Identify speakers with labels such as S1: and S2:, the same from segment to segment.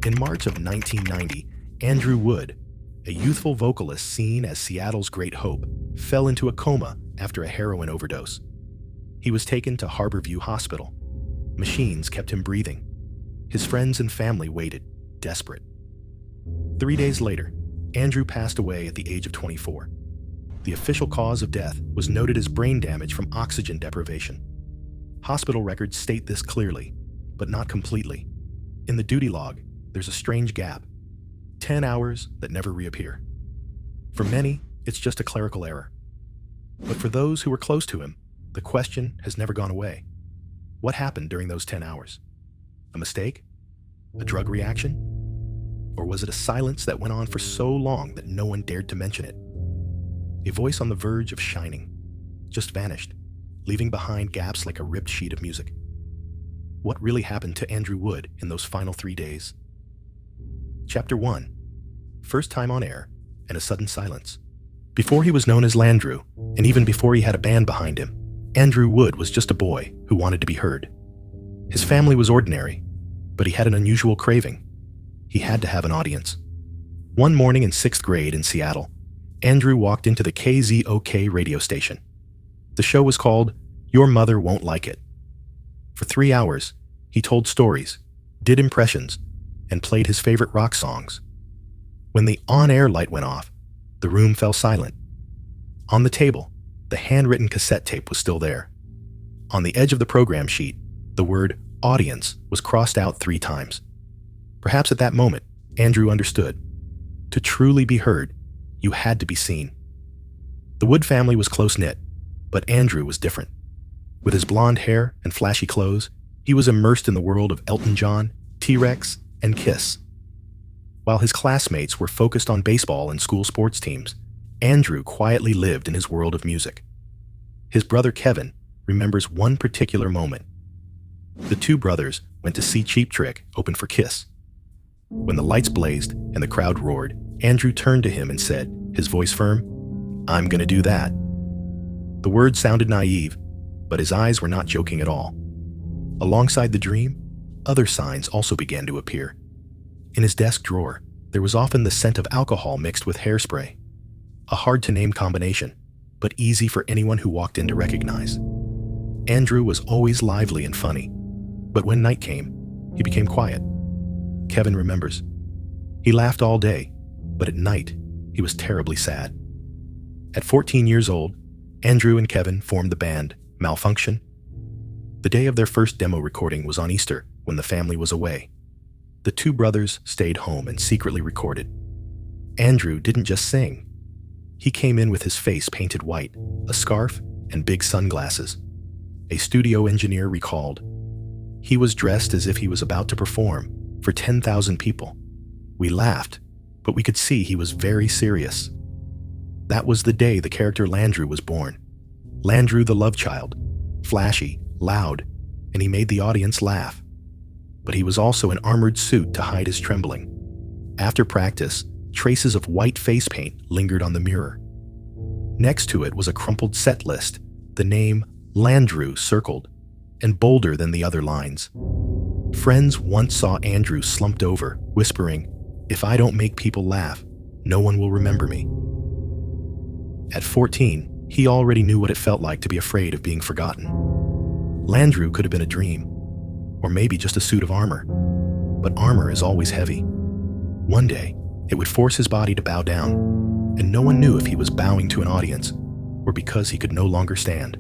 S1: In March of 1990, Andrew Wood, a youthful vocalist seen as Seattle's great hope, fell into a coma after a heroin overdose. He was taken to Harborview Hospital. Machines kept him breathing. His friends and family waited, desperate. 3 days later, Andrew passed away at the age of 24. The official cause of death was noted as brain damage from oxygen deprivation. Hospital records state this clearly, but not completely. In the duty log, there's a strange gap. 10 hours that never reappear. For many, it's just a clerical error. But for those who were close to him, the question has never gone away. What happened during those 10 hours? A mistake? A drug reaction? Or was it a silence that went on for so long that no one dared to mention it? A voice on the verge of shining, just vanished, leaving behind gaps like a ripped sheet of music. What really happened to Andrew Wood in those final 3 days? Chapter 1. First time on air, and a sudden silence. Before he was known as Landrew, and even before he had a band behind him, Andrew Wood was just a boy who wanted to be heard. His family was ordinary, but he had an unusual craving. He had to have an audience. One morning in 6th grade in Seattle, Andrew walked into the KZOK radio station. The show was called Your Mother Won't Like It. For 3 hours, he told stories, did impressions, and played his favorite rock songs. When the on-air light went off, the room fell silent. On the table, the handwritten cassette tape was still there. On the edge of the program sheet, the word audience was crossed out 3 times. Perhaps at that moment, Andrew understood. To truly be heard, you had to be seen. The Wood family was close-knit, but Andrew was different. With his blonde hair and flashy clothes, he was immersed in the world of Elton John, T-Rex, and Kiss. While his classmates were focused on baseball and school sports teams, Andrew quietly lived in his world of music. His brother Kevin remembers one particular moment. The 2 brothers went to see Cheap Trick open for Kiss. When the lights blazed and the crowd roared, Andrew turned to him and said, his voice firm, "I'm gonna do that." The words sounded naive, but his eyes were not joking at all. Alongside the dream, other signs also began to appear. In his desk drawer, there was often the scent of alcohol mixed with hairspray. A hard-to-name combination, but easy for anyone who walked in to recognize. Andrew was always lively and funny, but when night came, he became quiet. Kevin remembers. He laughed all day, but at night, he was terribly sad. At 14 years old, Andrew and Kevin formed the band Malfunkshun. The day of their first demo recording was on Easter when the family was away. The 2 brothers stayed home and secretly recorded. Andrew didn't just sing. He came in with his face painted white, a scarf, and big sunglasses. A studio engineer recalled. He was dressed as if he was about to perform for 10,000 people. We laughed, but we could see he was very serious. That was the day the character Landrew was born. Landrew the love child, flashy, loud, and he made the audience laugh. But he was also an armored suit to hide his trembling. After practice, traces of white face paint lingered on the mirror. Next to it was a crumpled set list, the name Landrew circled, and bolder than the other lines. Friends once saw Andrew slumped over, whispering, "If I don't make people laugh, no one will remember me." At 14, he already knew what it felt like to be afraid of being forgotten. Landrew could have been a dream, or maybe just a suit of armor. But armor is always heavy. One day, it would force his body to bow down, and no one knew if he was bowing to an audience or because he could no longer stand.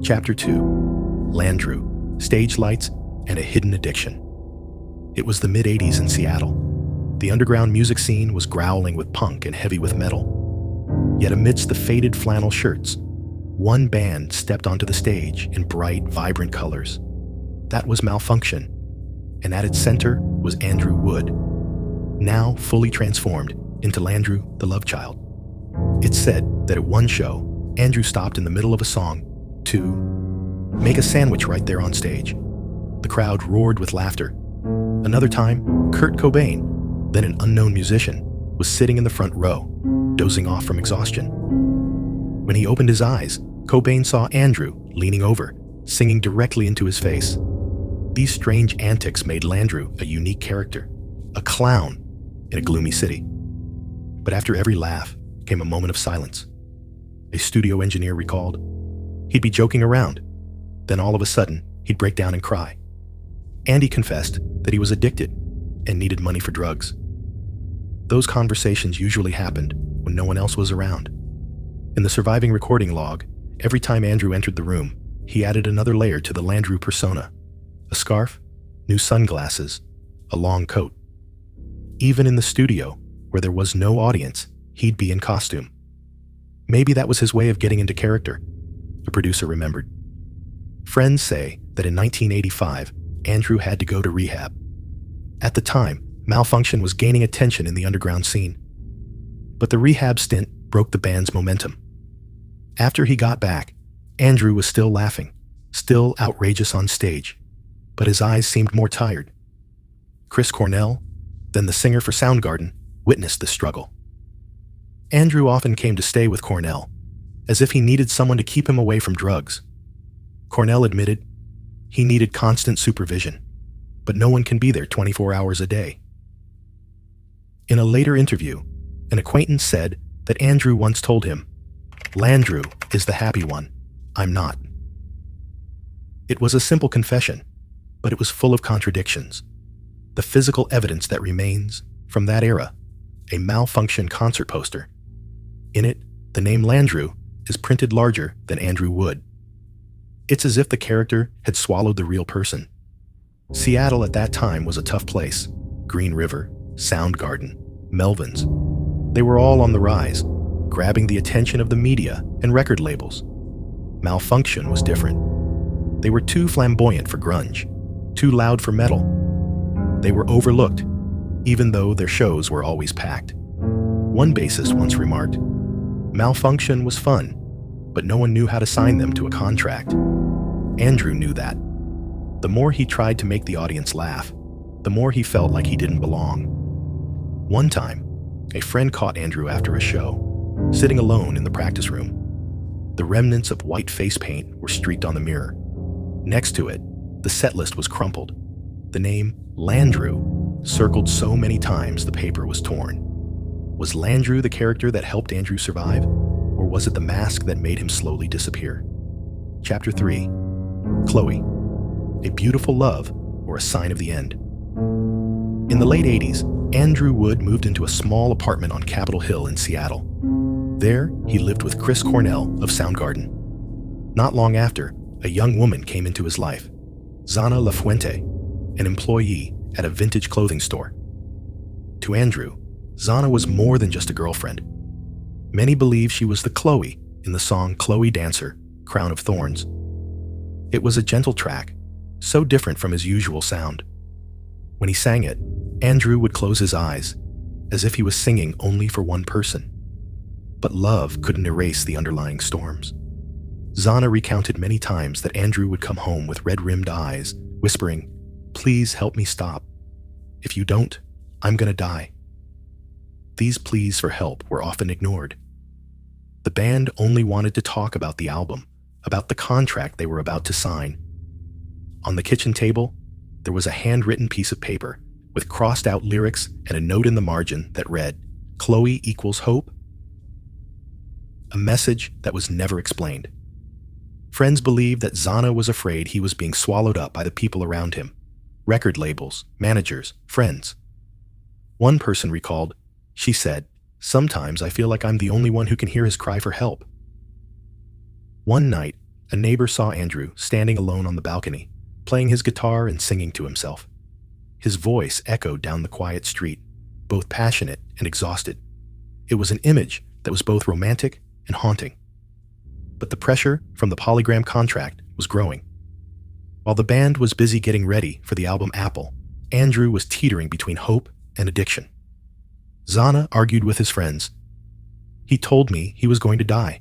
S1: Chapter 2. Landrew, Stage Lights, and a Hidden Addiction. It was the mid-'80s in Seattle. The underground music scene was growling with punk and heavy with metal. Yet amidst the faded flannel shirts, one band stepped onto the stage in bright, vibrant colors. That was Malfunkshun, and at its center was Andrew Wood, now fully transformed into Landrew the love child. It's said that at one show, Andrew stopped in the middle of a song to make a sandwich right there on stage. The crowd roared with laughter. Another time, Kurt Cobain, then an unknown musician, was sitting in the front row, dozing off from exhaustion. When he opened his eyes, Cobain saw Andrew leaning over, singing directly into his face. These strange antics made Landrew a unique character. a clown in a gloomy city. But after every laugh came a moment of silence. A studio engineer recalled. He'd be joking around. Then all of a sudden, he'd break down and cry. Andy confessed that he was addicted and needed money for drugs. Those conversations usually happened when no one else was around. In the surviving recording log, every time Andrew entered the room, he added another layer to the Landrew persona. A scarf, new sunglasses, a long coat. Even in the studio, where there was no audience, he'd be in costume. Maybe that was his way of getting into character, a producer remembered. Friends say that in 1985, Andrew had to go to rehab. At the time, Malfunkshun was gaining attention in the underground scene. But the rehab stint broke the band's momentum. After he got back, Andrew was still laughing, still outrageous on stage, but his eyes seemed more tired. Chris Cornell, then the singer for Soundgarden, witnessed the struggle. Andrew often came to stay with Cornell, as if he needed someone to keep him away from drugs. Cornell admitted he needed constant supervision, but no one can be there 24 hours a day. In a later interview, an acquaintance said that Andrew once told him, "Landrew is the happy one, I'm not." It was a simple confession, but it was full of contradictions. The physical evidence that remains from that era, a Malfunkshun concert poster. In it, the name Landrew is printed larger than Andrew Wood. It's as if the character had swallowed the real person. Seattle at that time was a tough place. Green River, Soundgarden, Melvins. They were all on the rise, grabbing the attention of the media and record labels. Malfunkshun was different. They were too flamboyant for grunge, too loud for metal. They were overlooked, even though their shows were always packed. One bassist once remarked, "Malfunkshun was fun, but no one knew how to sign them to a contract." Andrew knew that. The more he tried to make the audience laugh, the more he felt like he didn't belong. One time, a friend caught Andrew after a show, sitting alone in the practice room. The remnants of white face paint were streaked on the mirror. Next to it, the set list was crumpled. The name Landrew circled so many times the paper was torn. Was Landrew the character that helped Andrew survive, or was it the mask that made him slowly disappear? Chapter 3. Chloe. A beautiful love or a sign of the end. In the late 80s, Andrew Wood moved into a small apartment on Capitol Hill in Seattle. There, he lived with Chris Cornell of Soundgarden. Not long after, a young woman came into his life, Xana LaFuente, an employee at a vintage clothing store. To Andrew, Xana was more than just a girlfriend. Many believe she was the Chloe in the song Chloe Dancer, Crown of Thorns. It was a gentle track, so different from his usual sound. When he sang it, Andrew would close his eyes, as if he was singing only for one person. But love couldn't erase the underlying storms. Xana recounted many times that Andrew would come home with red-rimmed eyes, whispering, "Please help me stop. If you don't, I'm gonna die." These pleas for help were often ignored. The band only wanted to talk about the album, about the contract they were about to sign. On the kitchen table, there was a handwritten piece of paper with crossed-out lyrics and a note in the margin that read, "Chloe equals hope?" A message that was never explained. Friends believed that Xana was afraid he was being swallowed up by the people around him. Record labels, managers, friends. One person recalled, she said, "Sometimes I feel like I'm the only one who can hear his cry for help." One night, a neighbor saw Andrew standing alone on the balcony, playing his guitar and singing to himself. His voice echoed down the quiet street, both passionate and exhausted. It was an image that was both romantic and haunting. But the pressure from the Polygram contract was growing. While the band was busy getting ready for the album Apple, Andrew was teetering between hope and addiction. Xana argued with his friends. "He told me he was going to die.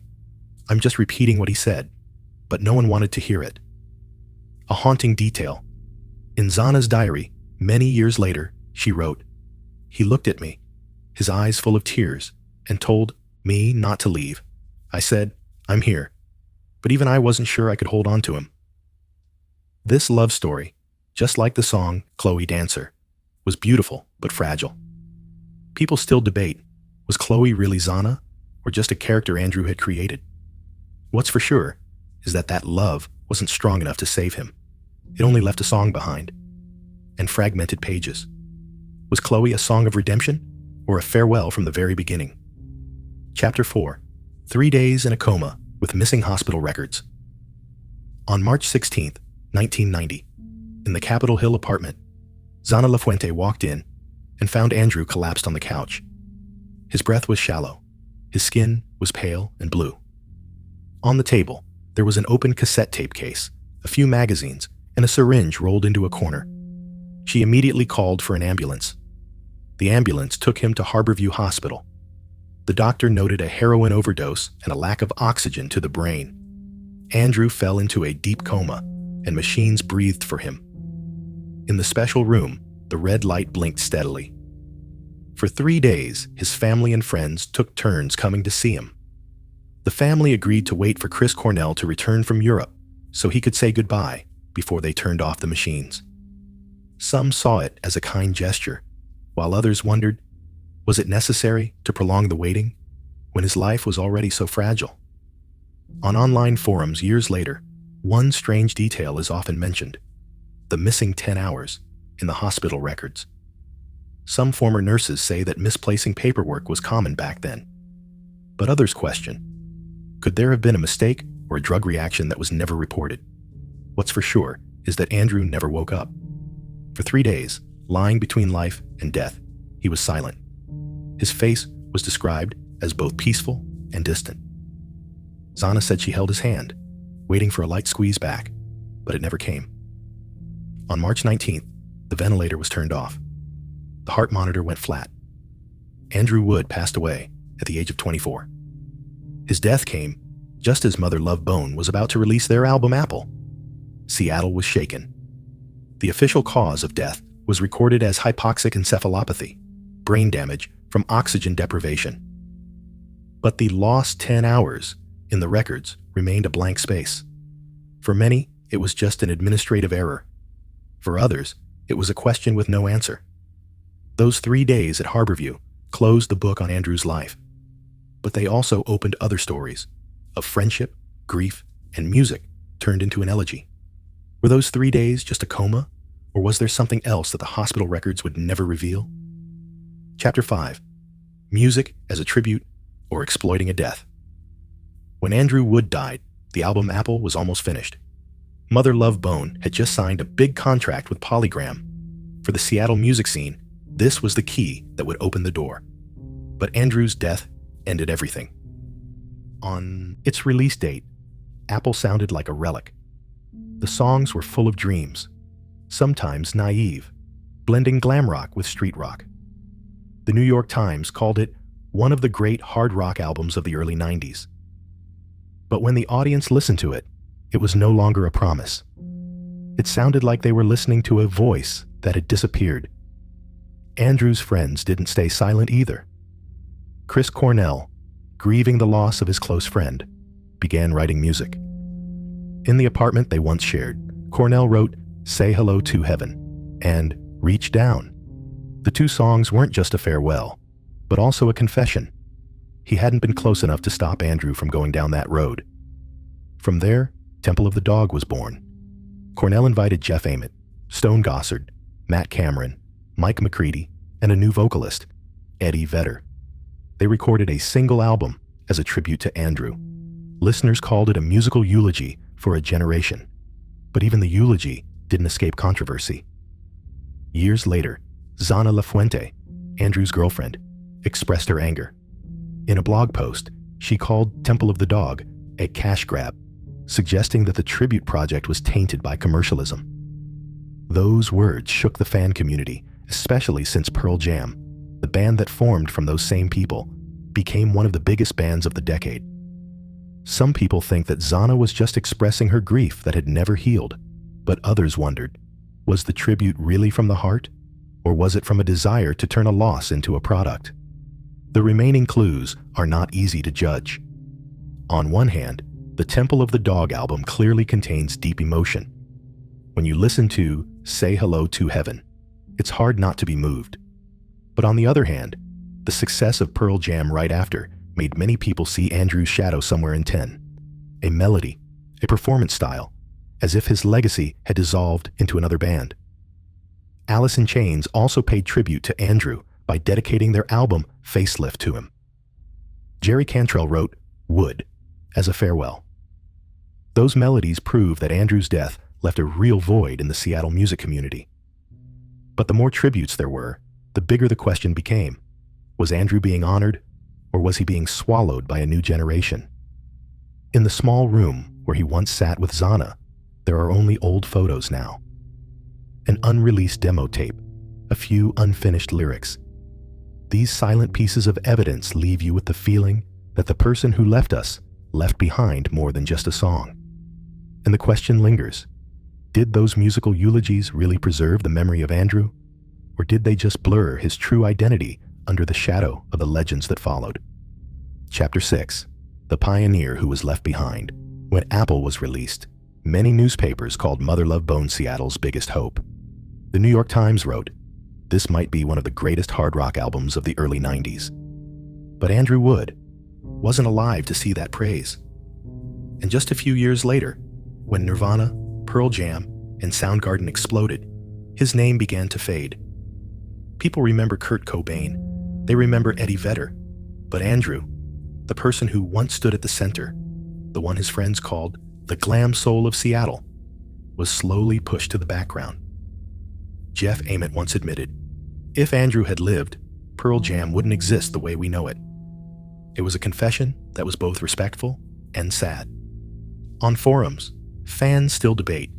S1: I'm just repeating what he said," but no one wanted to hear it. A haunting detail. In Xana's diary, many years later, she wrote, "He looked at me, his eyes full of tears, and told me not to leave. I said, 'I'm here,' but even I wasn't sure I could hold on to him." This love story, just like the song Chloe Dancer, was beautiful but fragile. People still debate, was Chloe really Xana, or just a character Andrew had created? What's for sure is that love wasn't strong enough to save him. It only left a song behind, and fragmented pages. Was Chloe a song of redemption, or a farewell from the very beginning? Chapter 4. 3 days in a coma with missing hospital records. On March 16, 1990, in the Capitol Hill apartment, Xana LaFuente walked in and found Andrew collapsed on the couch. His breath was shallow. His skin was pale and blue. On the table, there was an open cassette tape case, a few magazines, and a syringe rolled into a corner. She immediately called for an ambulance. The ambulance took him to Harborview Hospital. The doctor noted a heroin overdose and a lack of oxygen to the brain. Andrew fell into a deep coma, and machines breathed for him. In the special room, the red light blinked steadily. For 3 days, his family and friends took turns coming to see him. The family agreed to wait for Chris Cornell to return from Europe so he could say goodbye before they turned off the machines. Some saw it as a kind gesture, while others wondered, was it necessary to prolong the waiting when his life was already so fragile? On online forums years later, one strange detail is often mentioned: the missing 10 hours in the hospital records. Some former nurses say that misplacing paperwork was common back then. But others question, could there have been a mistake or a drug reaction that was never reported? What's for sure is that Andrew never woke up. For 3 days, lying between life and death, he was silent. His face was described as both peaceful and distant. Xana said she held his hand, waiting for a light squeeze back, but it never came. On March 19th, the ventilator was turned off. The heart monitor went flat. Andrew Wood passed away at the age of 24. His death came just as Mother Love Bone was about to release their album Apple. Seattle was shaken. The official cause of death was recorded as hypoxic encephalopathy, brain damage from oxygen deprivation. But the lost 10 hours in the records remained a blank space. For many, it was just an administrative error. For others, it was a question with no answer. Those 3 days at Harborview closed the book on Andrew's life. But they also opened other stories of friendship, grief, and music turned into an elegy. Were those 3 days just a coma, or was there something else that the hospital records would never reveal? Chapter 5. Music as a tribute or exploiting a death. When Andrew Wood died, the album Apple was almost finished. Mother Love Bone had just signed a big contract with Polygram. For the Seattle music scene, this was the key that would open the door. But Andrew's death ended everything. On its release date, Apple sounded like a relic. The songs were full of dreams, sometimes naive, blending glam rock with street rock. The New York Times called it one of the great hard rock albums of the early 90s. But when the audience listened to it, it was no longer a promise. It sounded like they were listening to a voice that had disappeared. Andrew's friends didn't stay silent either. Chris Cornell, grieving the loss of his close friend, began writing music. In the apartment they once shared, Cornell wrote "Say Hello to Heaven" and "Reach Down." The two songs weren't just a farewell, but also a confession. He hadn't been close enough to stop Andrew from going down that road. From there, Temple of the Dog was born. Cornell invited Jeff Ament, Stone Gossard, Matt Cameron, Mike McCready, and a new vocalist, Eddie Vedder. They recorded a single album as a tribute to Andrew. Listeners called it a musical eulogy for a generation. But even the eulogy didn't escape controversy. Years later, Xana LaFuente, Andrew's girlfriend, expressed her anger. In a blog post, she called Temple of the Dog a cash grab, suggesting that the tribute project was tainted by commercialism. Those words shook the fan community, especially since Pearl Jam, the band that formed from those same people, became one of the biggest bands of the decade. Some people think that Xana was just expressing her grief that had never healed, but others wondered, was the tribute really from the heart, or was it from a desire to turn a loss into a product? The remaining clues are not easy to judge. On one hand, the Temple of the Dog album clearly contains deep emotion. When you listen to "Say Hello to Heaven," it's hard not to be moved. But on the other hand, the success of Pearl Jam right after made many people see Andrew's shadow somewhere in 10. A melody, a performance style, as if his legacy had dissolved into another band. Alice in Chains also paid tribute to Andrew by dedicating their album Facelift to him. Jerry Cantrell wrote Wood as a farewell. Those melodies prove that Andrew's death left a real void in the Seattle music community. But the more tributes there were, the bigger the question became. Was Andrew being honored, or was he being swallowed by a new generation? In the small room where he once sat with Xana, there are only old photos now. An unreleased demo tape, a few unfinished lyrics. These silent pieces of evidence leave you with the feeling that the person who left us left behind more than just a song. And the question lingers, did those musical eulogies really preserve the memory of Andrew, or did they just blur his true identity under the shadow of the legends that followed? Chapter 6. The Pioneer Who Was Left Behind. When Apple was released, many newspapers called Mother Love Bone Seattle's biggest hope. The New York Times wrote, this might be one of the greatest hard rock albums of the early 90s. But Andrew Wood wasn't alive to see that praise. And just a few years later, when Nirvana, Pearl Jam, and Soundgarden exploded, his name began to fade. People remember Kurt Cobain, they remember Eddie Vedder, but Andrew, the person who once stood at the center, the one his friends called the glam soul of Seattle, was slowly pushed to the background. Jeff Ament once admitted, if Andrew had lived, Pearl Jam wouldn't exist the way we know it. It was a confession that was both respectful and sad. On forums, fans still debate,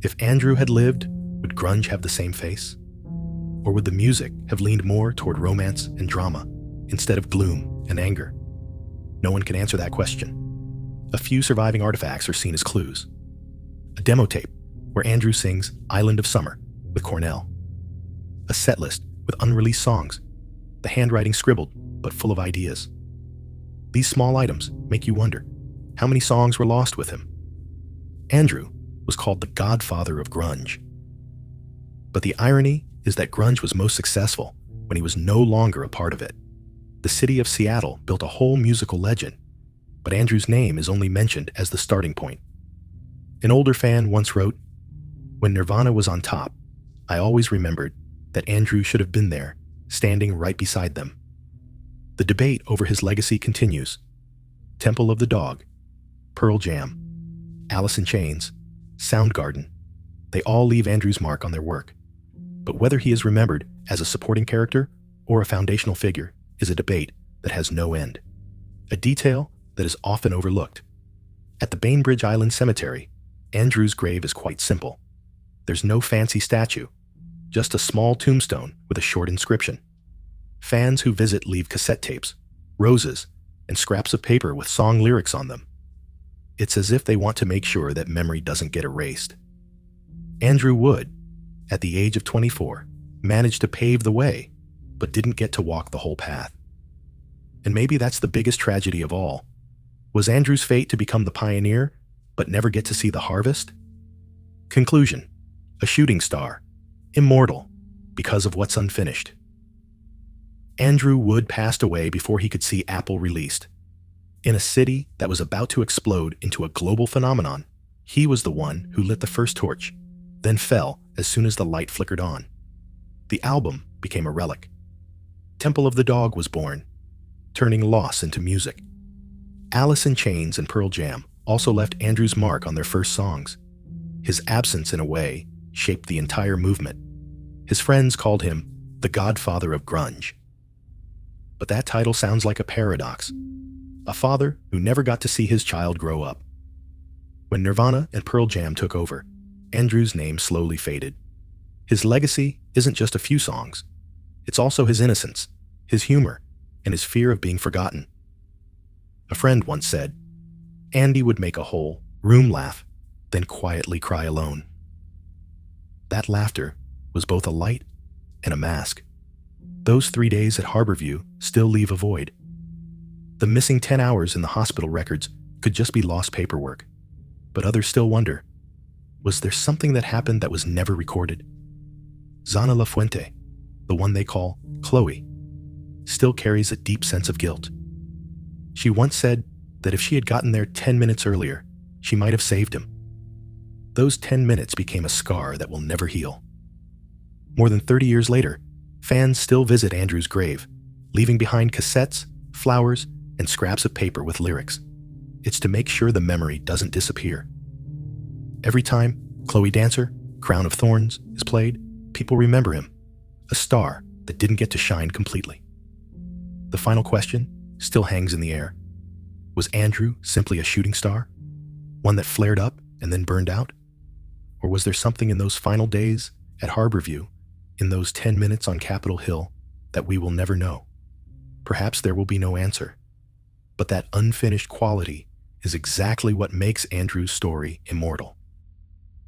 S1: if Andrew had lived, would grunge have the same face? Or would the music have leaned more toward romance and drama instead of gloom and anger? No one can answer that question. A few surviving artifacts are seen as clues. A demo tape where Andrew sings Island of Summer with Cornell. A set list with unreleased songs, the handwriting scribbled but full of ideas. These small items make you wonder, how many songs were lost with him? Andrew was called the godfather of grunge. But the irony is that grunge was most successful when he was no longer a part of it. The city of Seattle built a whole musical legend, but Andrew's name is only mentioned as the starting point. An older fan once wrote, when Nirvana was on top, I always remembered that Andrew should have been there, standing right beside them. The debate over his legacy continues. Temple of the Dog, Pearl Jam, Alice in Chains, Soundgarden, they all leave Andrew's mark on their work. But whether he is remembered as a supporting character or a foundational figure is a debate that has no end. A detail that is often overlooked. At the Bainbridge Island Cemetery, Andrew's grave is quite simple. There's no fancy statue, just a small tombstone with a short inscription. Fans who visit leave cassette tapes, roses, and scraps of paper with song lyrics on them. It's as if they want to make sure that memory doesn't get erased. Andrew Wood, at the age of 24, managed to pave the way, but didn't get to walk the whole path. And maybe that's the biggest tragedy of all. Was Andrew's fate to become the pioneer, but never get to see the harvest? Conclusion: a shooting star, immortal, because of what's unfinished. Andrew Wood passed away before he could see Apple released. In a city that was about to explode into a global phenomenon, he was the one who lit the first torch, then fell as soon as the light flickered on. The album became a relic. Temple of the Dog was born, turning loss into music. Alice in Chains and Pearl Jam also left Andrew's mark on their first songs. His absence, in a way, shaped the entire movement. His friends called him the godfather of grunge. But that title sounds like a paradox. A father who never got to see his child grow up. When Nirvana and Pearl Jam took over, Andrew's name slowly faded. His legacy isn't just a few songs. It's also his innocence, his humor, and his fear of being forgotten. A friend once said, Andy would make a whole room laugh, then quietly cry alone. That laughter was both a light and a mask. Those 3 days at Harborview still leave a void. The missing 10 hours in the hospital records could just be lost paperwork. But others still wonder, was there something that happened that was never recorded? Xana LaFuente, the one they call Chloe, still carries a deep sense of guilt. She once said that if she had gotten there 10 minutes earlier, she might have saved him. Those 10 minutes became a scar that will never heal. More than 30 years later, fans still visit Andrew's grave, leaving behind cassettes, flowers, and scraps of paper with lyrics. It's to make sure the memory doesn't disappear. Every time Chloe Dancer, Crown of Thorns, is played, people remember him, a star that didn't get to shine completely. The final question still hangs in the air. Was Andrew simply a shooting star? One that flared up and then burned out? Or was there something in those final days at Harborview, in those 10 minutes on Capitol Hill, that we will never know? Perhaps there will be no answer. But that unfinished quality is exactly what makes Andrew's story immortal.